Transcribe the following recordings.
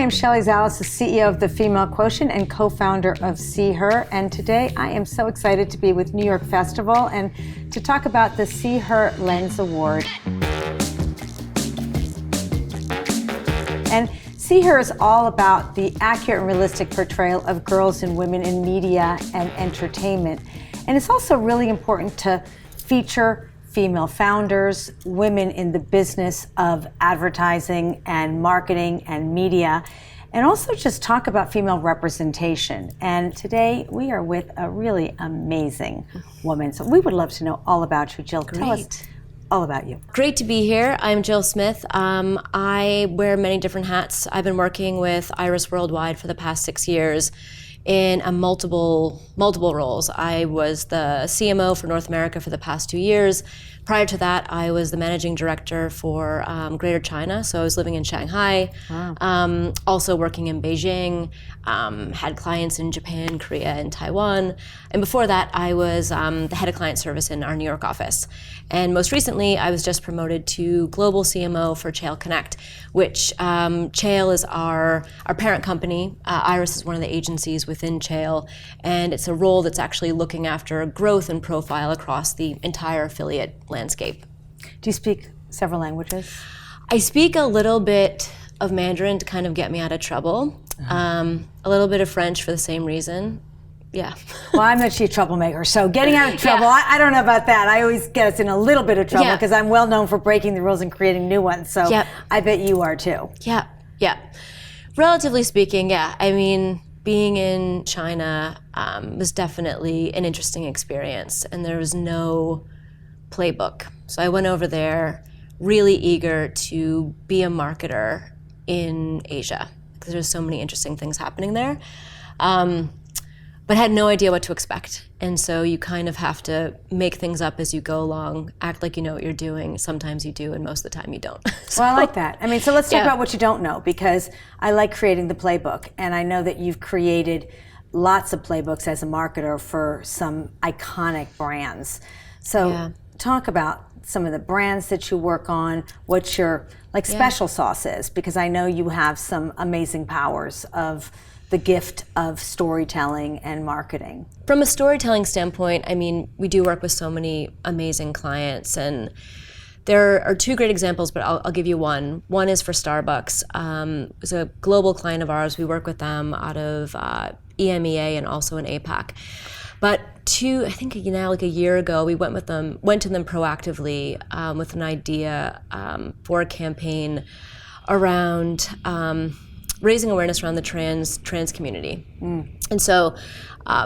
am Shelley Zalis, the CEO of the Female Quotient and co-founder of See Her. And today I am so excited to be with New York Festival and to talk about the See Her Lens Award. And See Her is all about the accurate and realistic portrayal of girls and women in media and entertainment. And it's also really important to feature female founders, women in the business of advertising and marketing and media, and also just talk about female representation. And today we are with a really amazing woman. So we would love to know all about you. Jill, tell us all about you. Great to be here. I'm Jill Smith. I wear many different hats. I've been working with Iris Worldwide for the past 6 years in multiple roles. I was the CMO for North America for the past 2 years. Prior to that, I was the managing director for Greater China, so I was living in Shanghai. Wow. Also working in Beijing, had clients in Japan, Korea, and Taiwan. And before that, I was the head of client service in our New York office. And most recently, I was just promoted to Global CMO for Cheil Connec, which Cheil is our parent company. Iris is one of the agencies within Cheil, and it's a role that's actually looking after growth and profile across the entire affiliate landscape. Do you speak several languages? I speak a little bit of Mandarin to kind of get me out of trouble. A little bit of French for the same reason. Yeah. Well, I'm the chief troublemaker, so getting out of trouble, yeah. I don't know about that. I always get us in a little bit of trouble because I'm well known for breaking the rules and creating new ones, so I bet you are too. Yeah. Relatively speaking, yeah. I mean, being in China was definitely an interesting experience, and there was no playbook. So I went over there really eager to be a marketer in Asia because there's so many interesting things happening there. But had no idea what to expect. And so you kind of have to make things up as you go along, act like you know what you're doing. Sometimes you do, and most of the time you don't. So, well, I like that. I mean, so let's talk about what you don't know, because I like creating the playbook. And I know that you've created lots of playbooks as a marketer for some iconic brands. So talk about some of the brands that you work on, what your special sauce is, because I know you have some amazing powers of the gift of storytelling and marketing. From a storytelling standpoint, I mean, we do work with so many amazing clients, and there are two great examples, but I'll give you one. One is for Starbucks. It's a global client of ours. We work with them out of EMEA and also in APAC. But I think now like a year ago, we went to them proactively with an idea for a campaign around raising awareness around the trans community. And so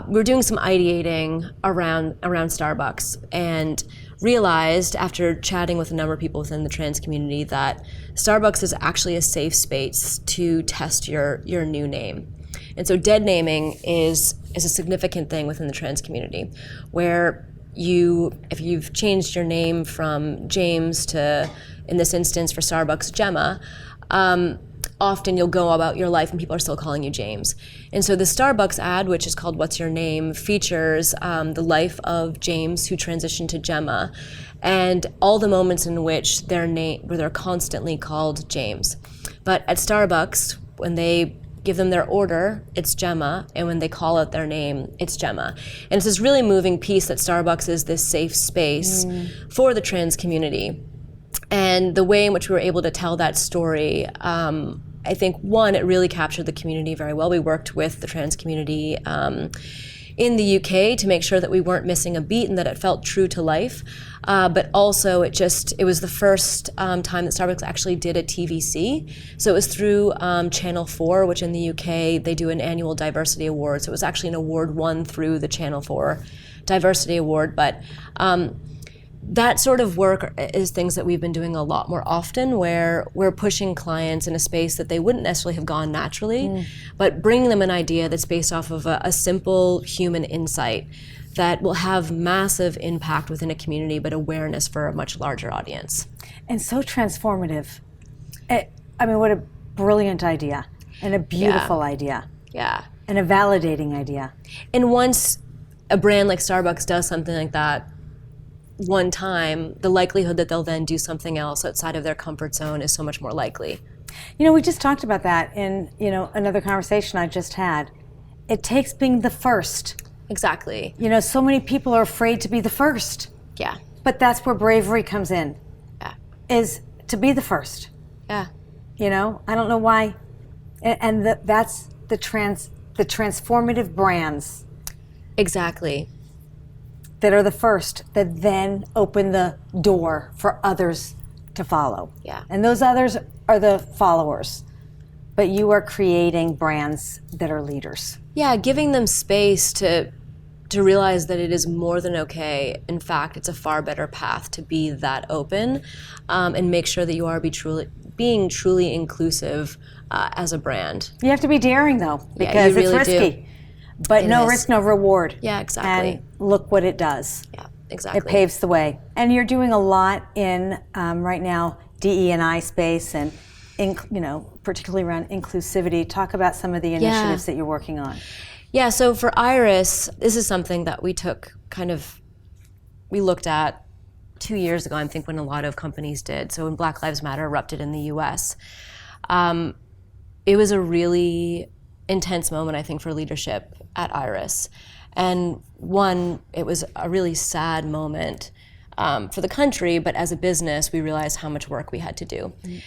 we're doing some ideating around Starbucks, and realized after chatting with a number of people within the trans community that Starbucks is actually a safe space to test your new name. And so dead naming is a significant thing within the trans community, where if you've changed your name from James to, in this instance for Starbucks, Gemma, often you'll go about your life and people are still calling you James. And so the Starbucks ad, which is called What's Your Name, features the life of James, who transitioned to Gemma, and all the moments in which where they're constantly called James. But at Starbucks, when they give them their order, it's Gemma, and when they call out their name, it's Gemma. And it's this really moving piece that Starbucks is this safe space for the trans community. And the way in which we were able to tell that story, I think, one, it really captured the community very well. We worked with the trans community in the UK to make sure that we weren't missing a beat and that it felt true to life. But also it was the first time that Starbucks actually did a TVC. So it was through Channel 4, which in the UK, they do an annual diversity award. So it was actually an award won through the Channel 4 Diversity Award. But that sort of work is things that we've been doing a lot more often, where we're pushing clients in a space that they wouldn't necessarily have gone naturally, but bringing them an idea that's based off of a simple human insight that will have massive impact within a community, but awareness for a much larger audience. And so transformative. I mean, what a brilliant idea, and a beautiful idea. Yeah. And a validating idea. And once a brand like Starbucks does something like that one time, the likelihood that they'll then do something else outside of their comfort zone is so much more likely. You know, we just talked about that in, another conversation I just had. It takes being the first. Exactly. So many people are afraid to be the first. Yeah. But that's where bravery comes in. Yeah. Is to be the first. Yeah. I don't know why. And that's the transformative brands. Exactly. That are the first, that then open the door for others to follow. Yeah. And those others are the followers. But you are creating brands that are leaders. Yeah, giving them space to realize that it is more than okay. In fact, it's a far better path to be that open, and make sure that you are being truly inclusive as a brand. You have to be daring, though, because really it's risky. do. But It no is. risk, no reward. Yeah, exactly. And look what it does. Yeah, exactly. It paves the way. And you're doing a lot in, right now, DE&I space and, particularly around inclusivity. Talk about some of the initiatives that you're working on. Yeah, so for Iris, this is something that we looked at 2 years ago, I think, when a lot of companies did. So when Black Lives Matter erupted in the US, it was a really intense moment, I think, for leadership at Iris. And one, it was a really sad moment for the country, but as a business, we realized how much work we had to do. Mm-hmm.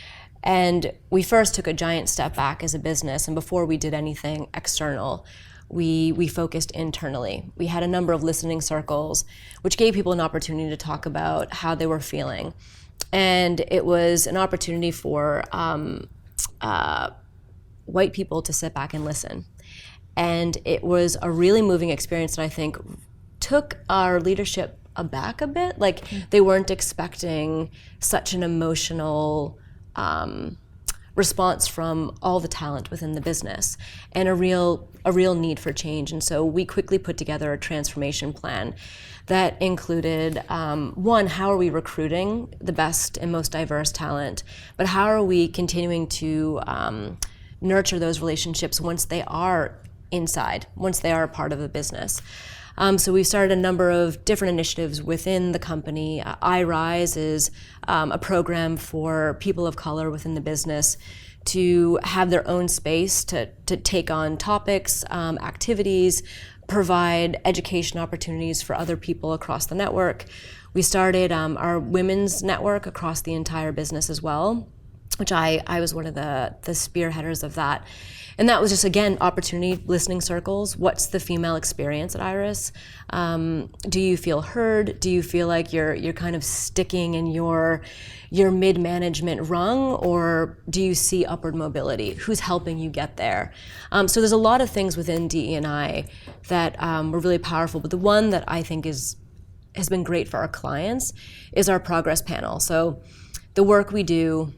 And we first took a giant step back as a business, and before we did anything external, we focused internally. We had a number of listening circles, which gave people an opportunity to talk about how they were feeling. And it was an opportunity for white people to sit back and listen. And it was a really moving experience that I think took our leadership aback a bit. Like, they weren't expecting such an emotional response from all the talent within the business, and a real need for change. And so we quickly put together a transformation plan that included, one, how are we recruiting the best and most diverse talent, but how are we continuing to nurture those relationships once they are once they are a part of the business. So we've started a number of different initiatives within the company. iRise is a program for people of color within the business to have their own space to take on topics, activities, provide education opportunities for other people across the network. We started our women's network across the entire business as well, which I was one of the spearheaders of that. And that was just, again, opportunity, listening circles. What's the female experience at Iris? Do you feel heard? Do you feel like you're kind of sticking in your mid-management rung, or do you see upward mobility? Who's helping you get there? So there's a lot of things within DE&I that were really powerful, but the one that I think has been great for our clients is our progress panel. So the work we do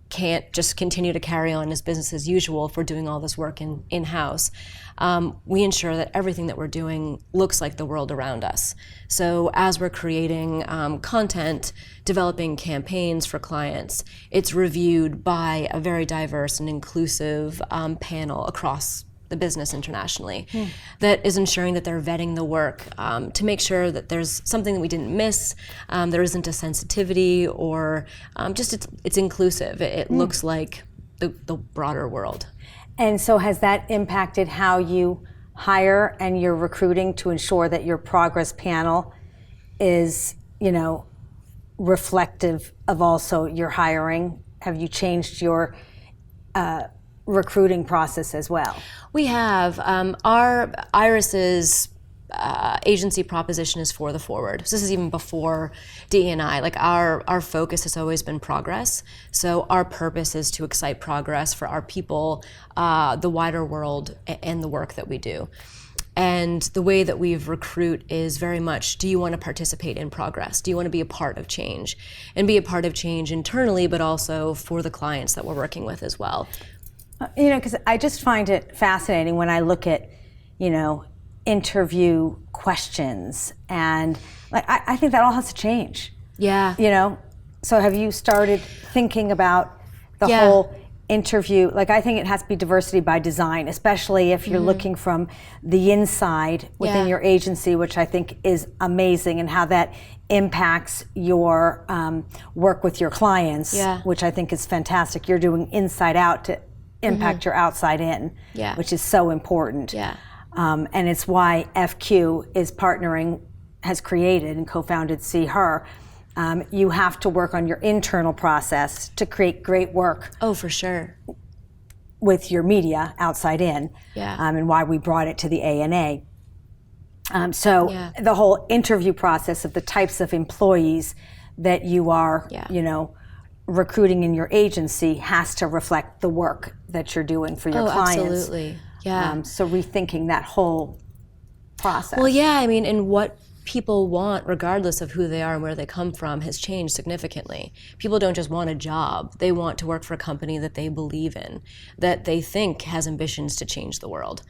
can't just continue to carry on as business as usual if we're doing all this work in-house. We ensure that everything that we're doing looks like the world around us. So as we're creating content, developing campaigns for clients, it's reviewed by a very diverse and inclusive panel across the business internationally that is ensuring that they're vetting the work to make sure that there's something that we didn't miss, there isn't a sensitivity, or just it's inclusive. It looks like the broader world. And so has that impacted how you hire and you're recruiting to ensure that your progress panel is, reflective of also your hiring? Have you changed your recruiting process as well? We have. Our Iris's agency proposition is for the forward. So this is even before DE&I. Like, our focus has always been progress. So our purpose is to excite progress for our people, the wider world, and the work that we do. And the way that we recruit is very much, do you want to participate in progress? Do you want to be a part of change? And be a part of change internally, but also for the clients that we're working with as well. Because I just find it fascinating when I look at, interview questions, and I think that all has to change. Yeah. So have you started thinking about the whole interview, like I think it has to be diversity by design, especially if you're looking from the inside within your agency, which I think is amazing, and how that impacts your work with your clients, which I think is fantastic. You're doing inside out to impact your outside in, which is so important. And it's why FQ is partnering, has created and co-founded See Her. You have to work on your internal process to create great work. Oh, for sure. With your media outside in, and why we brought it to the ANA. The whole interview process of the types of employees that you are, recruiting in your agency has to reflect the work that you're doing for your clients. Absolutely. Yeah. So rethinking that whole process. Well, yeah, I mean, and what people want, regardless of who they are and where they come from, has changed significantly. People don't just want a job. They want to work for a company that they believe in, that they think has ambitions to change the world.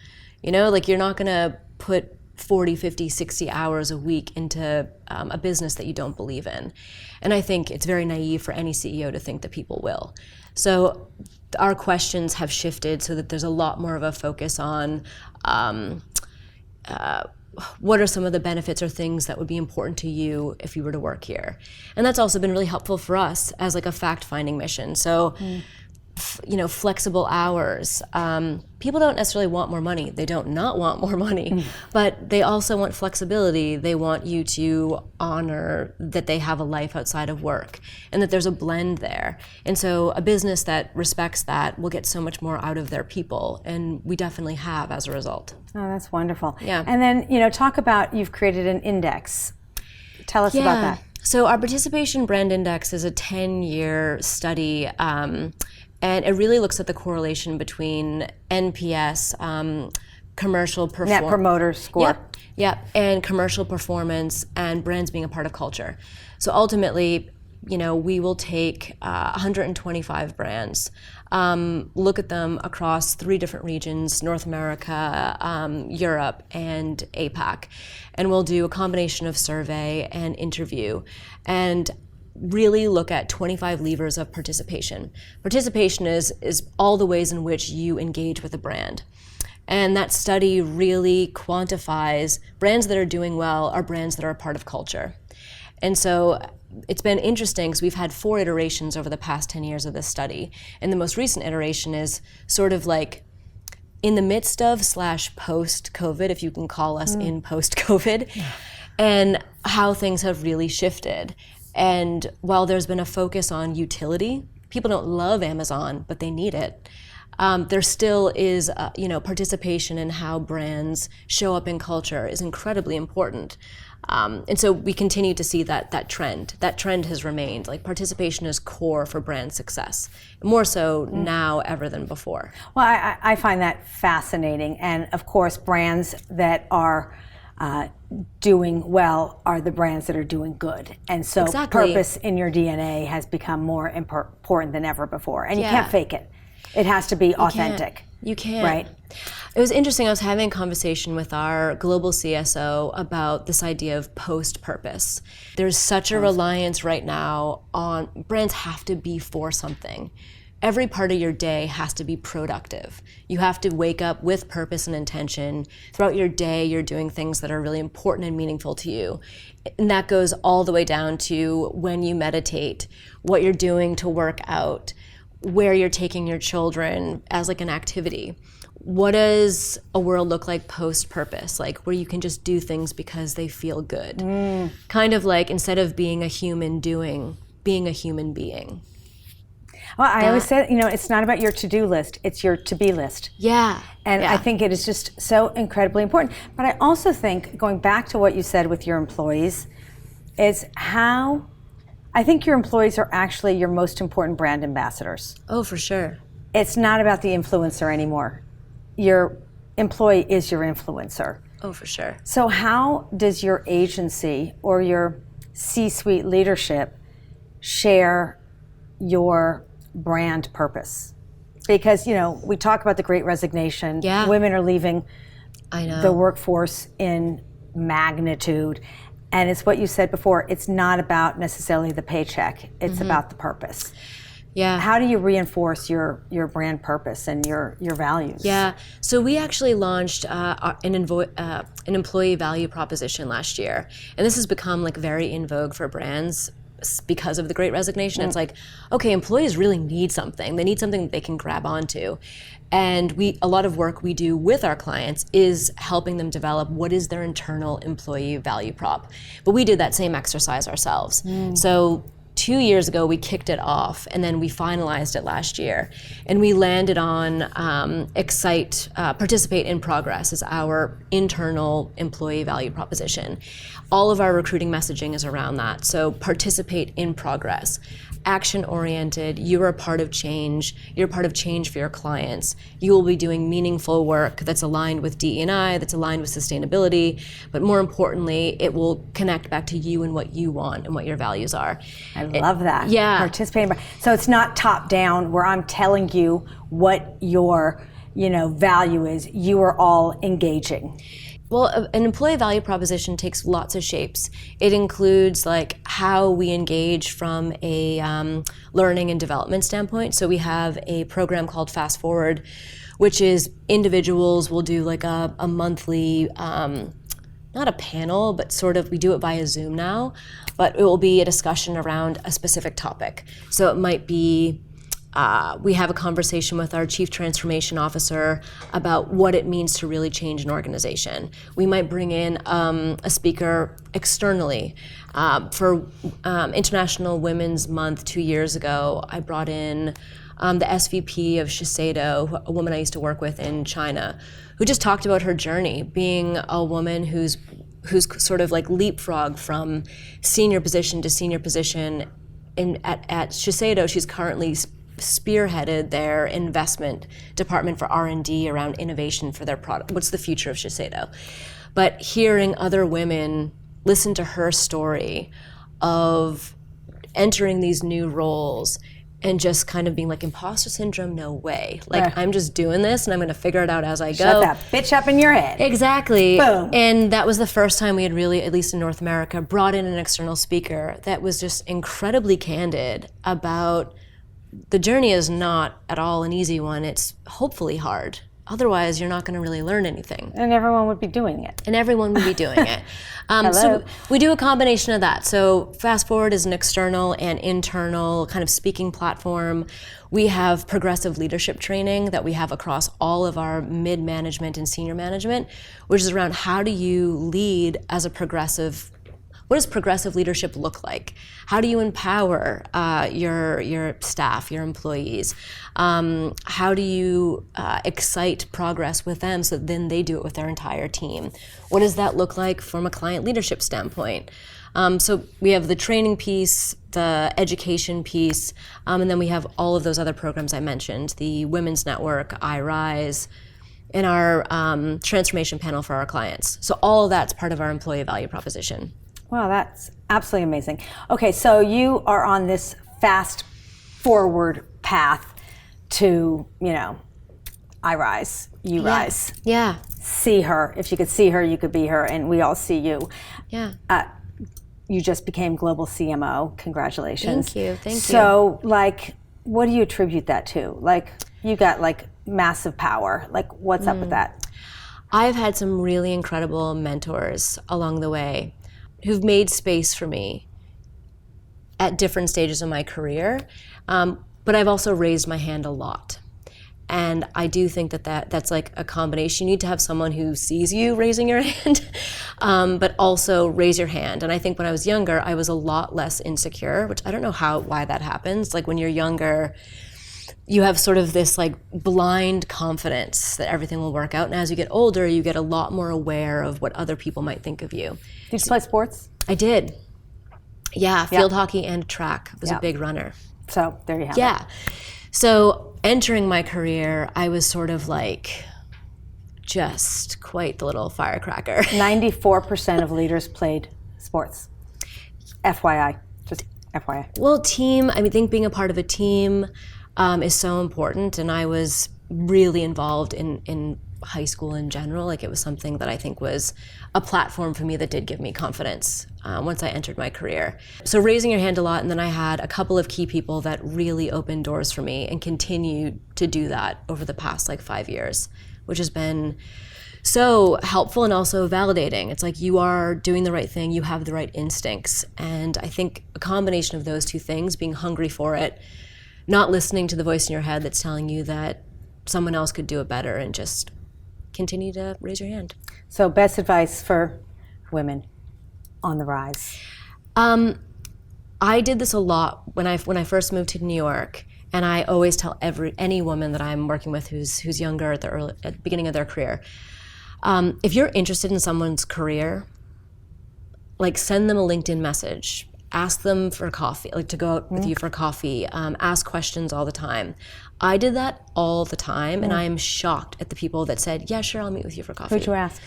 Like you're not going to put 40, 50, 60 hours a week into a business that you don't believe in. And I think it's very naive for any CEO to think that people will. So our questions have shifted so that there's a lot more of a focus on what are some of the benefits or things that would be important to you if you were to work here? And that's also been really helpful for us as like a fact-finding mission. So, flexible hours. People don't necessarily want more money. They don't not want more money, but they also want flexibility. They want you to honor that they have a life outside of work and that there's a blend there. And so a business that respects that will get so much more out of their people, and we definitely have as a result. Oh, that's wonderful. Yeah. And then, talk about, you've created an index. Tell us about that. So our Participation Brand Index is a 10-year study, and it really looks at the correlation between NPS, commercial performance. Net Promoter Score. Yep, and commercial performance and brands being a part of culture. So ultimately, we will take 125 brands, look at them across 3 different regions, North America, Europe, and APAC. And we'll do a combination of survey and interview, and really look at 25 levers of participation. Participation is all the ways in which you engage with a brand. And that study really quantifies brands that are doing well are brands that are a part of culture. And so it's been interesting because we've had 4 iterations over the past 10 years of this study. And the most recent iteration is sort of like in the midst of / post-COVID, if you can call us in post-COVID, and how things have really shifted. And while there's been a focus on utility, people don't love Amazon, but they need it. There still is, participation in how brands show up in culture is incredibly important. And so we continue to see that trend. That trend has remained. Like participation is core for brand success, more so now ever than before. Well, I find that fascinating. And of course, brands that are doing well are the brands that are doing good. And so purpose in your DNA has become more important than ever before. And you can't fake it. It has to be authentic. You can't. Right? It was interesting. I was having a conversation with our global CSO about this idea of post-purpose. There's such a reliance right now on brands have to be for something. Every part of your day has to be productive. You have to wake up with purpose and intention. Throughout your day, you're doing things that are really important and meaningful to you. And that goes all the way down to when you meditate, what you're doing to work out, where you're taking your children as like an activity. What does a world look like post-purpose? Like where you can just do things because they feel good. Kind of like instead of being a human doing, being a human being. Well, I always say, it's not about your to-do list, it's your to-be list. Yeah. And I think it is just so incredibly important. But I also think, going back to what you said with your employees, is how I think your employees are actually your most important brand ambassadors. Oh, for sure. It's not about the influencer anymore. Your employee is your influencer. Oh, for sure. So how does your agency or your C-suite leadership share your brand purpose? Because, we talk about the Great Resignation. Yeah. Women are leaving the workforce in magnitude. And it's what you said before, it's not about necessarily the paycheck, it's about the purpose. Yeah. How do you reinforce your brand purpose and your values? Yeah. So we actually launched an employee value proposition last year, and this has become like very in vogue for brands because of the Great Resignation. It's like, okay, employees really need something. They need something that they can grab onto. And a lot of work we do with our clients is helping them develop what is their internal employee value prop. But we did that same exercise ourselves. So 2 years ago, we kicked it off, and then we finalized it last year. And we landed on participate in progress as our internal employee value proposition. All of our recruiting messaging is around that. So participate in progress. Action-oriented, you're a part of change. You're a part of change for your clients. You will be doing meaningful work that's aligned with DE&I, that's aligned with sustainability, but more importantly, it will connect back to you and what you want and what your values are. I love that. Yeah. Participating. So it's not top down where I'm telling you what your value is. You are all engaging. Well, an employee value proposition takes lots of shapes. It includes like how we engage from a learning and development standpoint. So we have a program called Fast Forward, which is individuals will do like a monthly, not a panel, but sort of, we do it via Zoom now, but it will be a discussion around a specific topic. So it might be, we have a conversation with our Chief Transformation Officer about what it means to really change an organization. We might bring in a speaker externally. For International Women's Month 2 years ago, I brought in the SVP of Shiseido, a woman I used to work with in China, who just talked about her journey, being a woman who's sort of like leapfrog from senior position to senior position. At Shiseido, she's currently spearheaded their investment department for R&D around innovation for their product. What's the future of Shiseido? But hearing other women listen to her story of entering these new roles and just kind of being like, imposter syndrome, no way. Like, I'm just doing this and I'm gonna figure it out as I go. Shut that bitch up in your head. Exactly. Boom. And that was the first time we had really, at least in North America, brought in an external speaker that was just incredibly candid about the journey is not at all an easy one. It's hopefully hard. Otherwise, you're not going to really learn anything. And everyone would be doing it. So we do a combination of that. So Fast Forward is an external and internal kind of speaking platform. We have progressive leadership training that we have across all of our mid-management and senior management, which is around how do you lead as a progressive. What does progressive leadership look like? How do you empower your staff, your employees? How do you excite progress with them so that then they do it with their entire team? What does that look like from a client leadership standpoint? So we have the training piece, the education piece, and then we have all of those other programs I mentioned, the Women's Network, iRise, and our transformation panel for our clients. So all of that's part of our employee value proposition. Wow, that's absolutely amazing. Okay, so you are on this fast forward path to, I rise, you rise. Yeah. See her. If you could see her, you could be her, and we all see you. Yeah. You just became Global CMO. Congratulations. Thank you. So, what do you attribute that to? You got massive power. What's up with that? I've had some really incredible mentors along the way who've made space for me at different stages of my career, but I've also raised my hand a lot. And I do think that's like a combination. You need to have someone who sees you raising your hand, but also raise your hand. And I think when I was younger, I was a lot less insecure, which I don't know why that happens. Like when you're younger, you have sort of this blind confidence that everything will work out. And as you get older, you get a lot more aware of what other people might think of you. Did you play sports? I did. Yeah, field hockey and track. I was a big runner. So there you have it. Yeah. So entering my career, I was sort of just quite the little firecracker. 94% of leaders played sports. FYI, just FYI. Well, team, I think being a part of a team is so important, and I was really involved in high school in general. Like, it was something that I think was a platform for me that did give me confidence once I entered my career. So raising your hand a lot, and then I had a couple of key people that really opened doors for me and continue to do that over the past 5 years, which has been so helpful and also validating. It's like, you are doing the right thing, you have the right instincts. And I think a combination of those two things, being hungry for it, not listening to the voice in your head that's telling you that someone else could do it better, and just continue to raise your hand. So best advice for women on the rise? I did this a lot when I first moved to New York, and I always tell any woman that I'm working with who's younger at the beginning of their career, if you're interested in someone's career, send them a LinkedIn message. Ask them for coffee, to go out with you for coffee. Ask questions all the time. I did that all the time, and I am shocked at the people that said, yeah, sure, I'll meet with you for coffee. Who'd you ask?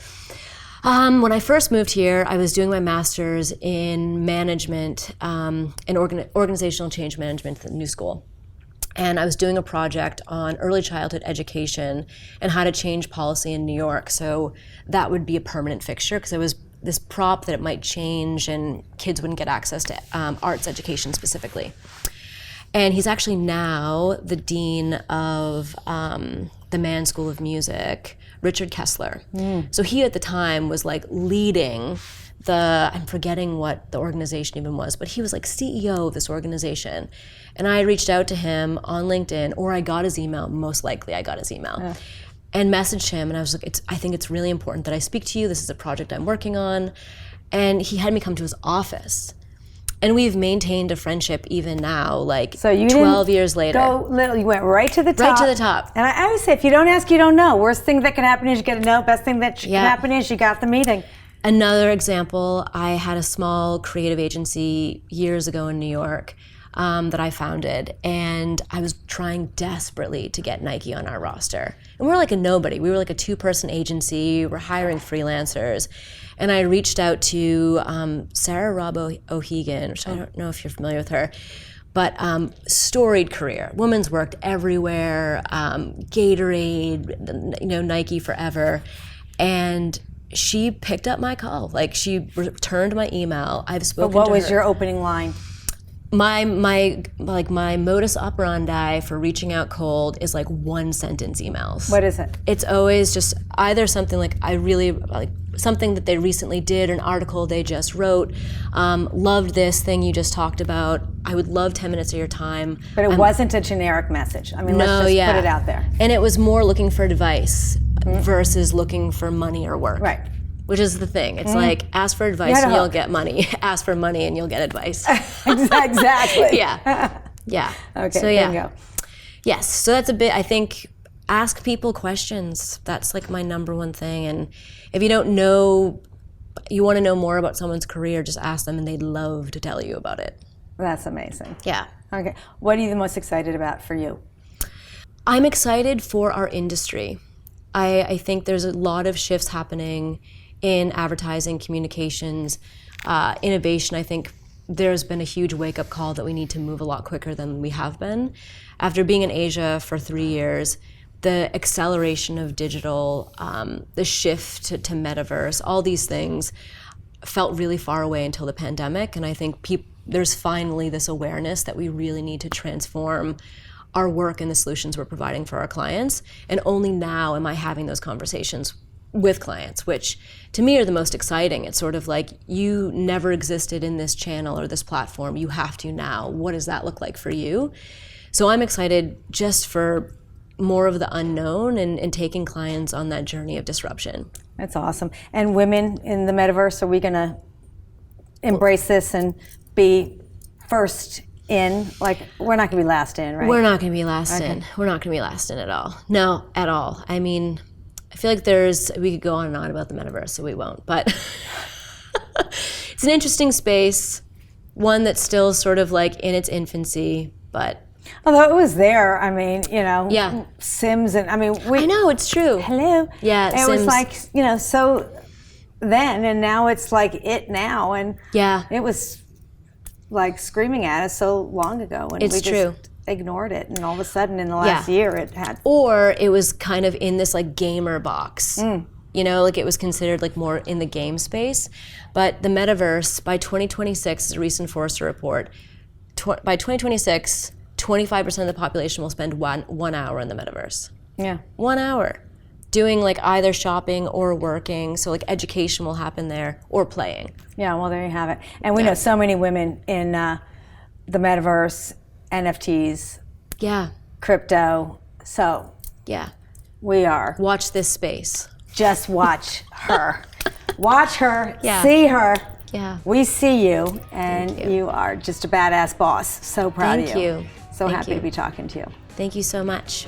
When I first moved here, I was doing my master's in management and organizational change management at the New School. And I was doing a project on early childhood education and how to change policy in New York. So that would be a permanent fixture, because it was this prop that it might change and kids wouldn't get access to arts education specifically. And he's actually now the dean of the Mann School of Music, Richard Kessler. So he at the time was leading I'm forgetting what the organization even was, but he was CEO of this organization. And I reached out to him on LinkedIn, or I got his email, most likely I got his email. And messaged him, and I was like, I think it's really important that I speak to you. This is a project I'm working on. And he had me come to his office. And we've maintained a friendship even now, so you 12 years later. You went right to the top. Right to the top. And I always say, if you don't ask, you don't know. Worst thing that can happen is you get a no. Best thing that can happen is you got the meeting. Another example, I had a small creative agency years ago in New York that I founded, and I was trying desperately to get Nike on our roster. And we were a nobody. We were a 2-person agency. We were hiring freelancers. And I reached out to Sarah Robb O'Hegan, which I don't know if you're familiar with her, but storied career. Woman's worked everywhere, Gatorade, Nike forever. And she picked up my call. She returned my email. I've spoken to her. But what was your opening line? My modus operandi for reaching out cold is 1-sentence emails. What is it? It's always just either something I really something that they recently did, an article they just wrote, loved this thing you just talked about. I would love 10 minutes of your time. But it wasn't a generic message. I mean, let's just put it out there. And it was more looking for advice versus looking for money or work. Right. Which is the thing. It's ask for advice and you'll get money. Ask for money and you'll get advice. Exactly. Yeah. Yeah. Okay, so, yeah. bingo. Yes, so that's a bit, I think, ask people questions. That's my number one thing. And if you don't know, you want to know more about someone's career, just ask them and they'd love to tell you about it. That's amazing. Yeah. Okay. What are you the most excited about for you? I'm excited for our industry. I think there's a lot of shifts happening in advertising, communications, innovation. I think there's been a huge wake-up call that we need to move a lot quicker than we have been. After being in Asia for 3 years, the acceleration of digital, the shift to Metaverse, all these things felt really far away until the pandemic. And I think there's finally this awareness that we really need to transform our work and the solutions we're providing for our clients. And only now am I having those conversations with clients, which to me are the most exciting. It's sort of you never existed in this channel or this platform. You have to now. What does that look like for you? So I'm excited just for more of the unknown and taking clients on that journey of disruption. That's awesome. And women in the metaverse, are we going to embrace this and be first in? We're not going to be last in, right? We're not going to be last in. We're not going to be last in at all. No, at all. I mean, I feel we could go on and on about the metaverse, so we won't. But it's an interesting space, one that's still sort of in its infancy, but. Although it was there, I mean, Yeah. Sims and, I know, it's true. Hello. Yeah, it Sims. was so then, and now it's it now, and yeah, it was screaming at us so long ago. And it's true. ignored it, and all of a sudden in the last year it had. Or it was kind of in this like gamer box. You know, like it was considered like more in the game space. But the metaverse, by 2026, is a recent Forrester report, by 2026, 25% of the population will spend one hour in the metaverse. Yeah. 1 hour. Doing like either shopping or working, so like education will happen there, or playing. Yeah, well there you have it. And we know so many women in the metaverse, NFTs, crypto, so we are. Watch this space. Just watch her. Watch her, Yeah. see her. Yeah. We see you, and you are just a badass boss. So proud of you. Thank you. So Thank happy you. to be talking to you. Thank you so much.